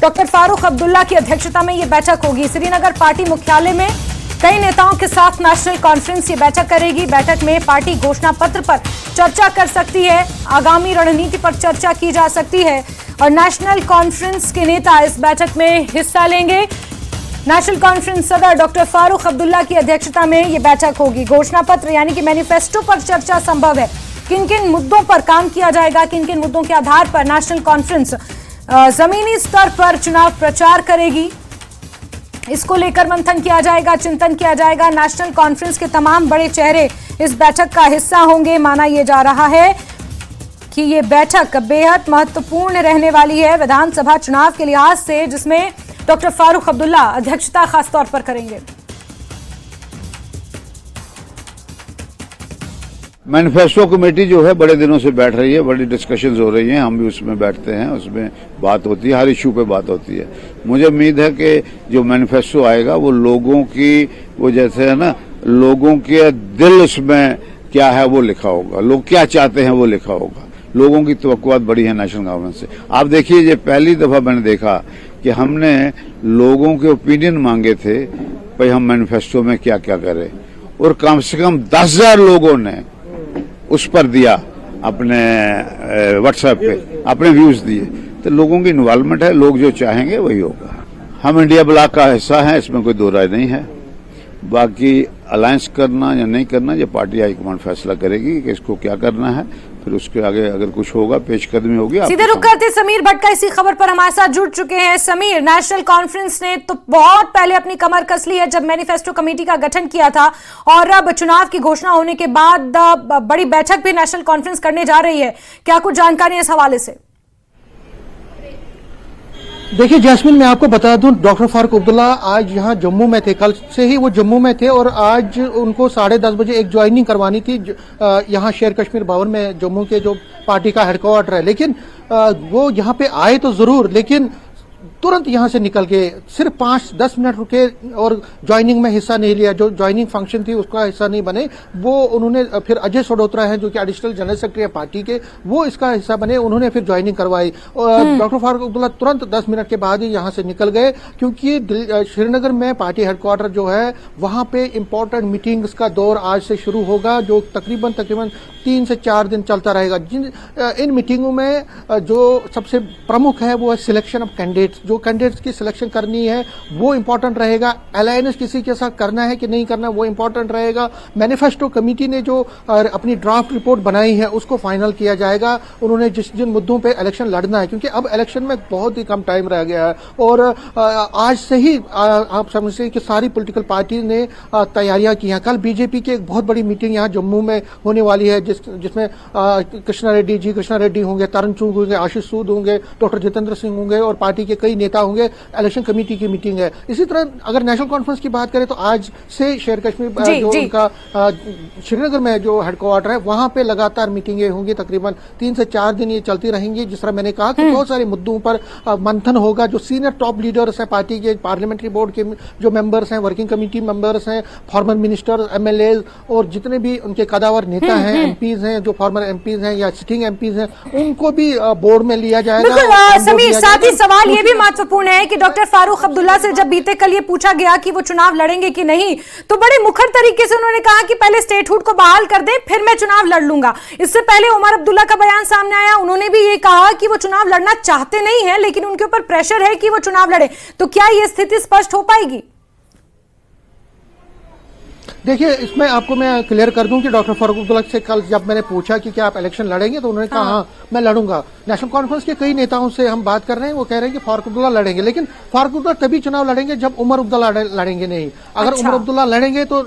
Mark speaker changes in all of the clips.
Speaker 1: Doctor Farooq Abdullah की अध्यक्षता में ये बैठक होगी। श्रीनगर पार्टी मुख्यालय में कई नेताओं के साथ नेशनल कॉन्फ्रेंस ये बैठक करेगी। बैठक में पार्टी घोषणा पत्र पर चर्चा कर सकती है, आगामी रणनीति पर चर्चा की जा सकती है और नेशनल कॉन्फ्रेंस के नेता इस बैठक में हिस्सा लेंगे। नेशनल कॉन्फ्रेंस सदर डॉक्टर फारूक अब्दुल्ला की अध्यक्षता में ये बैठक होगी। घोषणा पत्र यानी कि मैनिफेस्टो पर चर्चा संभव है। किन किन मुद्दों पर काम किया जाएगा, किन किन मुद्दों के आधार पर नेशनल कॉन्फ्रेंस जमीनी स्तर पर चुनाव प्रचार करेगी, इसको लेकर मंथन किया जाएगा, चिंतन किया जाएगा। नेशनल कॉन्फ्रेंस के तमाम बड़े चेहरे इस बैठक का हिस्सा होंगे। माना यह जा रहा है कि ये बैठक बेहद महत्वपूर्ण रहने वाली है विधानसभा चुनाव के लिहाज से, जिसमें डॉक्टर फारूक अब्दुल्ला अध्यक्षता खास तौर पर करेंगे।
Speaker 2: मैनिफेस्टो कमेटी जो है बड़े दिनों से बैठ रही है, बड़ी डिस्कशंस हो रही हैं, हम भी उसमें बैठते हैं, उसमें बात होती है, हर इशू पे बात होती है। मुझे उम्मीद है कि जो मैनिफेस्टो आएगा वो लोगों की, वो जैसे है ना, लोगों के दिल उसमें क्या है वो लिखा होगा, लोग क्या चाहते हैं वो लिखा होगा। लोगों की तवक्कुआत बड़ी है नेशनल गवर्नमेंट से। आप देखिए, ये पहली दफा मैंने देखा कि हमने लोगों के ओपिनियन मांगे थे, भाई हम मैनिफेस्टो में क्या क्या करें, और कम से कम 10,000 लोगों ने उस पर दिया, अपने व्हाट्सएप पे अपने व्यूज दिए। तो लोगों की इन्वॉल्वमेंट है, लोग जो चाहेंगे वही होगा। हम इंडिया ब्लॉक का हिस्सा हैं, इसमें कोई दो राय नहीं है। बाकी अलायंस करना या नहीं करना ये पार्टी हाईकमान फैसला करेगी कि इसको क्या करना है, फिर उसके आगे अगर कुछ होगा पेशकदमी होगी।
Speaker 1: सीधे रुक करते समीर भट्ट इसी खबर पर हमारे साथ जुड़ चुके हैं। समीर, नेशनल कॉन्फ्रेंस ने तो बहुत पहले अपनी कमर कस ली है जब मैनिफेस्टो कमेटी का गठन किया था, और अब चुनाव की घोषणा होने के बाद बड़ी बैठक भी नेशनल कॉन्फ्रेंस करने जा रही है। क्या कुछ जानकारी इस हवाले से?
Speaker 3: देखिए जैस्मिन, मैं आपको बता दूं, डॉक्टर फारूक अब्दुल्ला आज यहाँ जम्मू में थे, कल से ही वो जम्मू में थे और आज उनको 10:30 बजे एक ज्वाइनिंग करवानी थी यहाँ शेर कश्मीर भवन में, जम्मू के जो पार्टी का हेडक्वार्टर है। लेकिन वो यहाँ पे आए तो जरूर, लेकिन तुरंत यहाँ से निकल गए। सिर्फ 5-10 मिनट रुके और ज्वाइनिंग में हिस्सा नहीं लिया, जो ज्वाइनिंग फंक्शन थी उसका हिस्सा नहीं बने। वो उन्होंने फिर अजय सडोत्रा हैं जो कि एडिशनल जनरल सेक्रेटरी है पार्टी के, वो इसका हिस्सा बने, उन्होंने फिर ज्वाइनिंग करवाई। डॉक्टर फारूक अब्दुल्ला तुरंत 10 मिनट के बाद ही यहाँ से निकल गए, क्योंकि श्रीनगर में पार्टी हेडक्वार्टर जो है वहां पे इंपॉर्टेंट मीटिंग्स का दौर आज से शुरू होगा, जो तकरीबन 3 से 4 दिन चलता रहेगा। इन मीटिंगों में जो सबसे प्रमुख है वो है सिलेक्शन ऑफ कैंडिडेट्स। जो कैंडिडेट्स की सिलेक्शन करनी है वो इंपॉर्टेंट रहेगा। अलायंस किसी के साथ करना है कि नहीं करना वो इंपॉर्टेंट रहेगा। मैनिफेस्टो कमेटी ने जो अपनी ड्राफ्ट रिपोर्ट बनाई है उसको फाइनल किया जाएगा। उन्होंने जिन मुद्दों पे इलेक्शन लड़ना है, क्योंकि अब इलेक्शन में बहुत ही कम टाइम रह गया है और आज से ही आप समझते हैं कि सारी पॉलिटिकल पार्टी ने तैयारियां की हैं। कल बीजेपी की एक बहुत बड़ी मीटिंग यहाँ जम्मू में होने वाली है, जिसमें कृष्णा रेड्डी होंगे, तरुण चुग होंगे, आशीष सूद होंगे, डॉक्टर जितेंद्र सिंह होंगे और पार्टी के कई नेता होंगे। इलेक्शन कमेटी की मीटिंग है। इसी तरह अगर नेशनल कॉन्फ्रेंस की बात करें तो आज से शेर कश्मीर जो उनका श्रीनगर में जो हेडक्वार्टर है वहां पे लगातार मीटिंगें होंगी। तकरीबन 3 से 4 दिन ये चलती रहेंगी। जिस तरह मैंने कहा कि बहुत सारे मुद्दों पर मंथन होगा। जो सीनियर टॉप लीडर्स हैं पार्टी के, पार्लियामेंट्री बोर्ड के जो मेंबर्स हैं, वर्किंग कमेटी मेंबर्स हैं, फॉर्मर मिनिस्टर, एमएलए और जितने भी उनके कदावर नेता हैं, एमपीज हैं, जो फॉर्मर एमपीज हैं या सिटिंग एमपीज हैं, उनको भी बोर्ड में लिया जाएगा।
Speaker 1: समीर, साथ ही सवाल ये भी महत्वपूर्ण है कि डॉक्टर फारूक अब्दुल्ला से जब बीते कल ये पूछा गया कि वो चुनाव लड़ेंगे कि नहीं, तो बड़े मुखर तरीके से उन्होंने कहा कि पहले स्टेटहुड को बहाल कर दें फिर मैं चुनाव लड़ लूंगा। इससे पहले उमर अब्दुल्ला का बयान सामने आया, उन्होंने भी ये कहा कि वो चुनाव लड़ना चाहते नहीं है लेकिन उनके ऊपर प्रेशर है कि वो चुनाव लड़े। तो क्या ये स्थिति स्पष्ट हो पाएगी?
Speaker 3: देखिए, इसमें आपको मैं क्लियर कर दूं कि डॉक्टर फारूक अब्दुल्ला से कल जब मैंने पूछा कि क्या आप इलेक्शन लड़ेंगे तो उन्होंने कहा हाँ मैं लड़ूंगा। नेशनल कॉन्फ्रेंस के कई नेताओं से हम बात कर रहे हैं, वो कह रहे हैं कि फारूक अब्दुल्ला लड़ेंगे, लेकिन फारूक अब्दुल्ला तभी चुनाव लड़ेंगे जब उमर अब्दुल्ला लड़ेंगे नहीं। अगर उमर अब्दुल्ला लड़ेंगे तो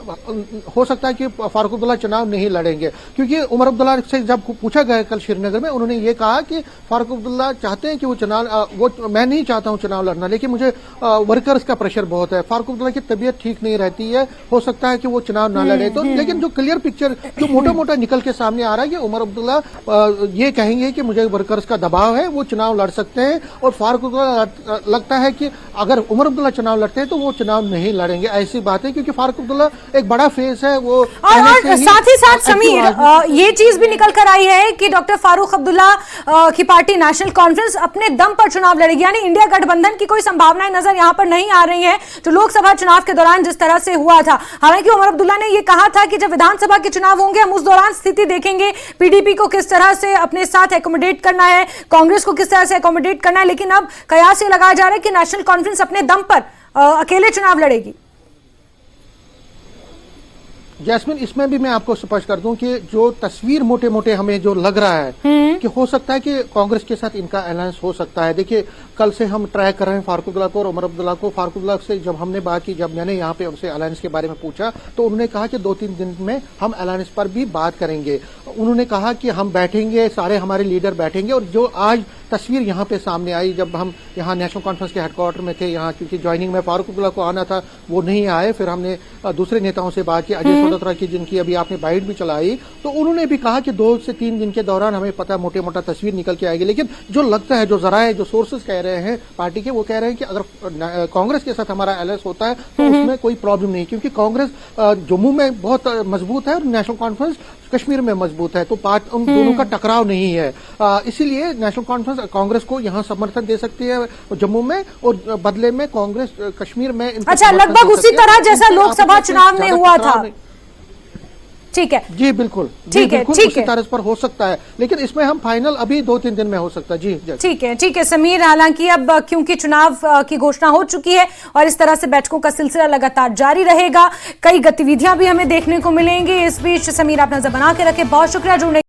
Speaker 3: हो सकता है कि फारूक अब्दुल्ला चुनाव नहीं लड़ेंगे, क्योंकि उमर अब्दुल्ला से जब पूछा गया कल श्रीनगर में, उन्होंने ये कहा कि फारूक अब्दुल्ला चाहते हैं कि वो चुनाव, वो मैं नहीं चाहता हूँ चुनाव लड़ना, लेकिन मुझे वर्कर्स का प्रेशर बहुत है। फारूक अब्दुल्ला की तबीयत ठीक नहीं रहती है, हो सकता है कि वो चुनाव ना लड़े। तो लेकिन जो क्लियर पिक्चर जो मोटा मोटा निकल के सामने आ रहा है कि उमर अब्दुल्ला ये कहेंगे कि मुझे वर्कर्स का दबाव है, वो चुनाव लड़ सकते हैं, और फारूक अब्दुल्ला लगता है कि अगर उमर अब्दुल्ला चुनाव लड़ते हैं तो वो चुनाव नहीं लड़ेंगे। ऐसी बात है क्योंकि फारूक अब्दुल्ला एक बड़ा फेस है। वो
Speaker 1: और साथ ही साथ समीर ये चीज भी निकल कर आई है कि डॉक्टर फारूक अब्दुल्ला की पार्टी नेशनल कॉन्फ्रेंस अपने दम पर चुनाव लड़ेगी, यानी इंडिया गठबंधन की कोई संभावनाएं नजर यहां पर नहीं आ रही हैं जो लोकसभा चुनाव के दौरान जिस तरह से हुआ था। हालांकि उमर अब्दुल्ला ने यह कहा था कि जब विधानसभा के चुनाव होंगे हम उस दौरान स्थिति देखेंगे, पीडीपी को किस तरह से अपने साथ एकोमोडेट करना है, कांग्रेस को किस तरह से एकोमोडेट करना है। लेकिन अब कयास ये लगाया जा रहा है कि नेशनल कॉन्फ्रेंस अपने दम पर अकेले चुनाव लड़ेगी।
Speaker 3: जैस्मिन, इसमें भी मैं आपको स्पष्ट कर दूं कि जो तस्वीर मोटे मोटे हमें जो लग रहा है कि हो सकता है कि कांग्रेस के साथ इनका अलायंस हो सकता है। देखिए, कल से हम ट्राई कर रहे हैं फारूक अब्दुल्ला को और उमर अब्दुल्ला को। फारूक अब्दुल्ला से जब हमने बात की, जब मैंने यहाँ पे उनसे अलायंस के बारे में पूछा, तो उन्होंने कहा कि 2-3 दिन में हम अलायंस पर भी बात करेंगे। उन्होंने कहा कि हम बैठेंगे, सारे हमारे लीडर बैठेंगे। और जो आज तस्वीर यहाँ पे सामने आई, जब हम यहाँ नेशनल कॉन्फ्रेंस के हेडक्वार्टर में थे, यहाँ क्योंकि ज्वाइनिंग में फारूक अब्दुल्ला को आना था, वो नहीं आए। फिर हमने दूसरे नेताओं से बात की, अजय सोडत्रा की, जिनकी अभी आपने बाइट भी चलाई, तो उन्होंने भी कहा कि 2 से 3 दिन के दौरान हमें पता मोटे मोटा तस्वीर निकल के आएगी। लेकिन जो लगता है, जो जराए, जो सोर्सेज कह रहे हैं पार्टी के, वो कह रहे हैं कि अगर कांग्रेस के साथ हमारा अलायंस होता है तो उसमें कोई प्रॉब्लम नहीं, क्योंकि कांग्रेस जम्मू में बहुत मजबूत है और नेशनल कॉन्फ्रेंस कश्मीर में मजबूत है। तो उन दोनों का टकराव नहीं है। इसीलिए नेशनल कॉन्फ्रेंस कांग्रेस को यहाँ समर्थन दे सकती है जम्मू में, और बदले में कांग्रेस कश्मीर में।
Speaker 1: अच्छा, लगभग उसी तरह जैसा लोकसभा चुनाव में हुआ था। ठीक है
Speaker 3: जी, बिल्कुल
Speaker 1: ठीक है
Speaker 3: उसी तरह पर हो सकता है, लेकिन इसमें हम फाइनल अभी 2-3 दिन में हो सकता है। जी
Speaker 1: ठीक है समीर, हालांकि अब क्योंकि चुनाव की घोषणा हो चुकी है और इस तरह से बैठकों का सिलसिला लगातार जारी रहेगा, कई गतिविधियां भी हमें देखने को मिलेंगी। इस बीच समीर, आप नजर बना के रखें। बहुत शुक्रिया जुड़ने